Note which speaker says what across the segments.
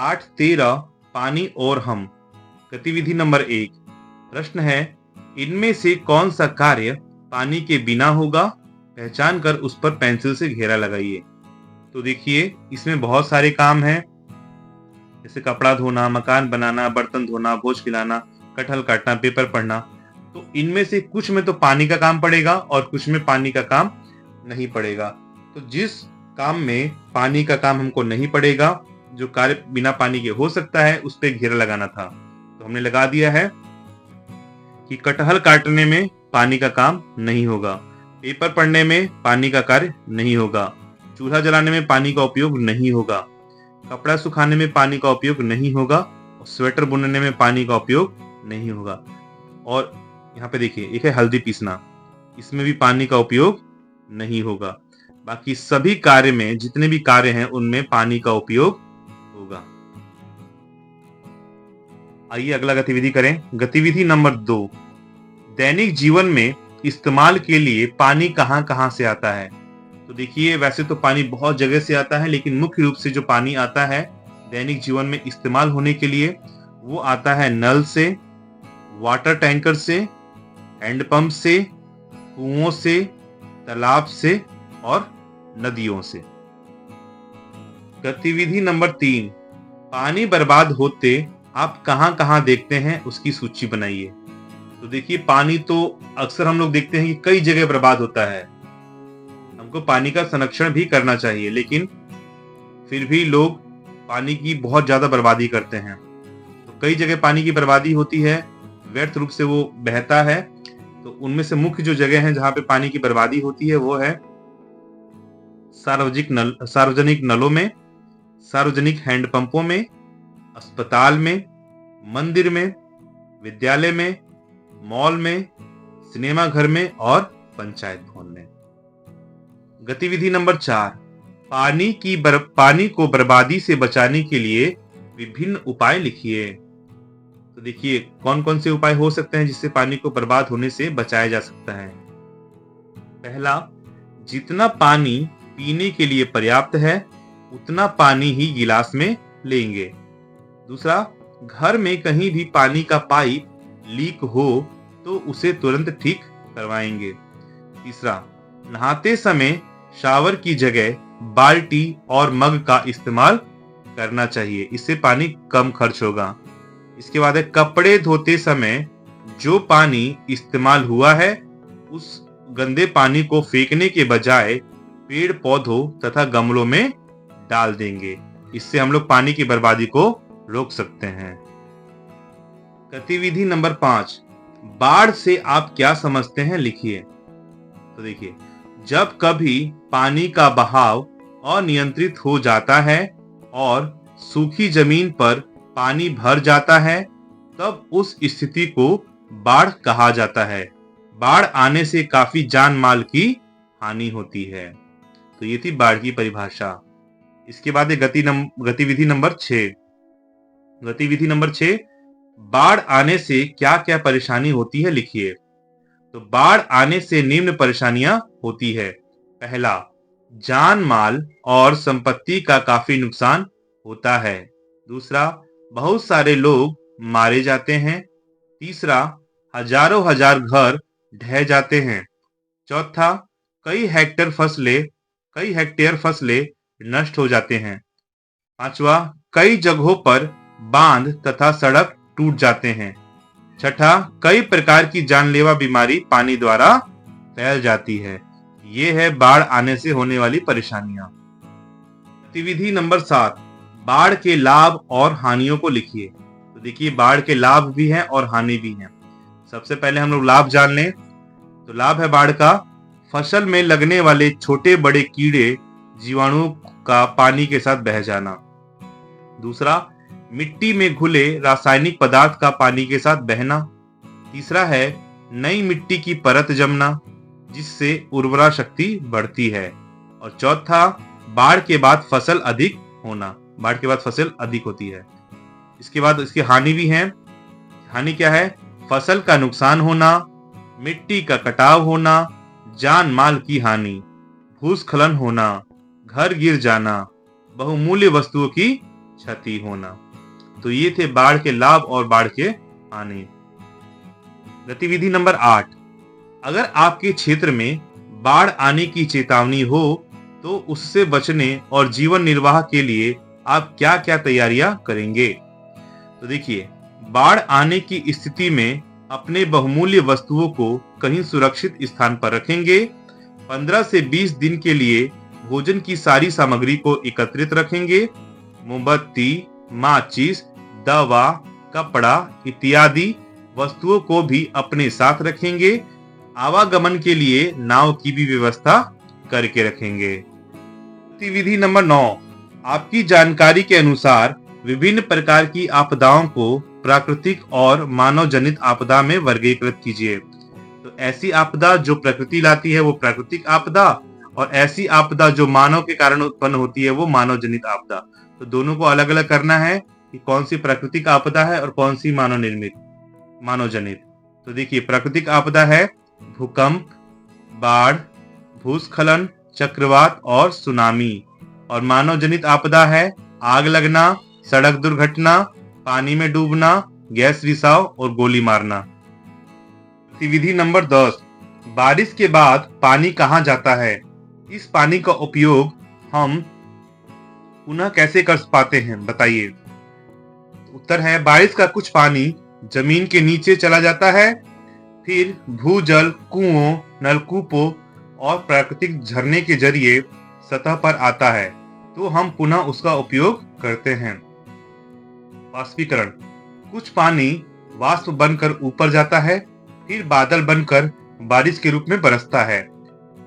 Speaker 1: 8:13 पानी और हम। गतिविधि नंबर 1। प्रश्न है, इनमें से कौन सा कार्य पानी के बिना होगा? पहचान कर उस पर पेंसिल से घेरा लगाइए। तो देखिए, इसमें बहुत सारे काम हैं, जैसे कपड़ा धोना, मकान बनाना, बर्तन धोना, भोज खिलाना, कटहल काटना, पेपर पढ़ना। तो इनमें से कुछ में तो पानी का काम पड़ेगा और कुछ में पानी का काम नहीं पड़ेगा। तो जिस काम में पानी का काम हमको नहीं पड़ेगा, जो कार्य बिना पानी के हो सकता है, उस पे घेरा लगाना था। तो हमने लगा दिया है कि कटहल काटने में पानी का काम नहीं होगा, पेपर पढ़ने में पानी का कार्य नहीं होगा, चूल्हा जलाने में पानी का उपयोग नहीं होगा, कपड़ा सुखाने में पानी का उपयोग नहीं होगा और स्वेटर बुनने में पानी का उपयोग नहीं होगा। और यहाँ पे देखिए, एक है हल्दी पीसना, इसमें भी पानी का उपयोग नहीं होगा। बाकी सभी कार्य में, जितने भी कार्य हैं, उनमें पानी का उपयोग होगा। आइए अगला गतिविधि करें। गतिविधि नंबर 2। दैनिक जीवन में इस्तेमाल के लिए पानी कहां कहां से आता है? तो देखिए, वैसे तो पानी बहुत जगह से आता है, लेकिन मुख्य रूप से जो पानी आता है दैनिक जीवन में इस्तेमाल होने के लिए, वो आता है नल से, वाटर टैंकर से, हैंडपंप से, कुओं से, तालाब से और नदियों से। गतिविधि नंबर 3। पानी बर्बाद होते आप कहां कहां देखते हैं, उसकी सूची बनाइए। तो देखिए, पानी तो अक्सर हम लोग देखते हैं कि कई जगह बर्बाद होता है। हमको पानी का संरक्षण भी करना चाहिए, लेकिन फिर भी लोग पानी की बहुत ज्यादा बर्बादी करते हैं। तो कई जगह पानी की बर्बादी होती है, व्यर्थ रूप से वो बहता है। तो उनमें से मुख्य जो जगह है जहां पे पानी की बर्बादी होती है, वो है सार्वजनिक नलों में, सार्वजनिक हैंडपंपों में, अस्पताल में, मंदिर में, विद्यालय में, मॉल में, सिनेमा घर में और पंचायत भवन में। गतिविधि नंबर 4। पानी को बर्बादी से बचाने के लिए विभिन्न उपाय लिखिए। तो देखिए, कौन कौन से उपाय हो सकते हैं जिससे पानी को बर्बाद होने से बचाया जा सकता है। पहला, जितना पानी पीने के लिए पर्याप्त है, उतना पानी ही गिलास में लेंगे। दूसरा, घर में कहीं भी पानी का पाइप लीक हो तो उसे तुरंत ठीक करवाएंगे। तीसरा, नहाते समय शावर की जगह बाल्टी और मग का इस्तेमाल करना चाहिए, इससे पानी कम खर्च होगा। इसके बाद है, कपड़े धोते समय जो पानी इस्तेमाल हुआ है, उस गंदे पानी को फेंकने के बजाय पेड़ पौधों तथा गमलों में डाल देंगे। इससे हम लोग पानी की बर्बादी को रोक सकते हैं। गतिविधि नंबर 5। बाढ़ से आप क्या समझते हैं, लिखिए। तो देखिए, जब कभी पानी का बहाव अनियंत्रित हो जाता है और सूखी जमीन पर पानी भर जाता है, तब उस स्थिति को बाढ़ कहा जाता है। बाढ़ आने से काफी जान माल की हानि होती है। तो ये थी बाढ़ की परिभाषा। इसके बाद गतिविधि नंबर 6। गतिविधि नंबर 6, बाढ़ आने से क्या क्या परेशानी होती है, लिखिए। तो बाढ़ आने से निम्न परेशानियां होती है। पहला, जान माल और संपत्ति का काफी नुकसान होता है। दूसरा, बहुत सारे लोग मारे जाते हैं। तीसरा, हजारों हजार घर ढह जाते हैं। चौथा, कई हेक्टेयर फसलें नष्ट हो जाते हैं। पांचवा, कई जगहों पर बांध तथा सड़क टूट जाते हैं। छठा, कई प्रकार की जानलेवा बीमारी पानी द्वारा फैल जाती है। ये है बाढ़ आने से होने वाली परेशानियां। गतिविधि नंबर 7। बाढ़ के लाभ और हानियों को लिखिए। तो देखिए, बाढ़ के लाभ भी हैं और हानि भी हैं। सबसे पहले हम लोग लाभ जान लें। तो लाभ है बाढ़ का, फसल में लगने वाले छोटे बड़े कीड़े जीवाणुओं का पानी के साथ बह जाना। दूसरा, मिट्टी में घुले रासायनिक पदार्थ का पानी के साथ बहना। तीसरा है, नई मिट्टी की परत जमना, जिससे उर्वरा शक्ति बढ़ती है। और चौथा, बाढ़ के बाद फसल अधिक होना। बाढ़ के बाद फसल अधिक होती है। इसके बाद इसकी हानि भी है। हानि क्या है? फसल का नुकसान होना, मिट्टी का कटाव होना, जान माल की हानि, भूस्खलन होना, घर गिर जाना, बहुमूल्य वस्तुओं की क्षति होना। तो ये थे बाढ़ के लाभ और बाढ़ के हानि। गतिविधि नंबर 8, अगर आपके क्षेत्र में बाढ़ आने की चेतावनी हो तो उससे बचने और जीवन निर्वाह के लिए आप क्या क्या तैयारियां करेंगे। तो देखिए, बाढ़ आने की स्थिति में अपने बहुमूल्य वस्तुओं को कहीं सुरक्षित स्थान पर रखेंगे। 15 से 20 दिन के लिए भोजन की सारी सामग्री को एकत्रित रखेंगे। मोमबत्ती, माचिस, दवा, कपड़ा इत्यादि वस्तुओं को भी अपने साथ रखेंगे। आवागमन के लिए नाव की भी व्यवस्था करके रखेंगे। गतिविधि नंबर 9, आपकी जानकारी के अनुसार विभिन्न प्रकार की आपदाओं को प्राकृतिक और मानव जनित आपदा में वर्गीकृत कीजिए। तो ऐसी आपदा जो प्रकृति लाती है वो प्राकृतिक आपदा, और ऐसी आपदा जो मानव के कारण उत्पन्न होती है वो मानव जनित आपदा। तो दोनों को अलग अलग करना है कि कौन सी प्राकृतिक आपदा है और कौन सी मानव निर्मित, मानव जनित। तो देखिए, प्राकृतिक आपदा है भूकंप, बाढ़, भूस्खलन, चक्रवात और सुनामी। और मानव जनित आपदा है आग लगना, सड़क दुर्घटना, पानी में डूबना, गैस रिसाव और गोली मारना। गतिविधि नंबर 10, बारिश के बाद पानी कहाँ जाता है? इस पानी का उपयोग हम पुनः कैसे कर पाते हैं, बताइए। उत्तर है, बारिश का कुछ पानी जमीन के नीचे चला जाता है, फिर भूजल कुओं, नलकूपों और प्राकृतिक झरने के जरिए सतह पर आता है, तो हम पुनः उसका उपयोग करते हैं। वाष्पीकरण, कुछ पानी वाष्प बनकर ऊपर जाता है, फिर बादल बनकर बारिश के रूप में बरसता है,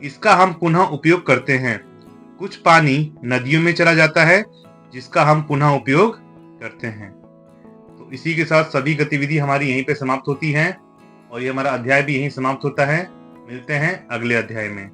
Speaker 1: इसका हम पुनः उपयोग करते हैं। कुछ पानी नदियों में चला जाता है, जिसका हम पुनः उपयोग करते हैं। तो इसी के साथ सभी गतिविधि हमारी यहीं पे समाप्त होती हैं और ये हमारा अध्याय भी यहीं समाप्त होता है। मिलते हैं अगले अध्याय में।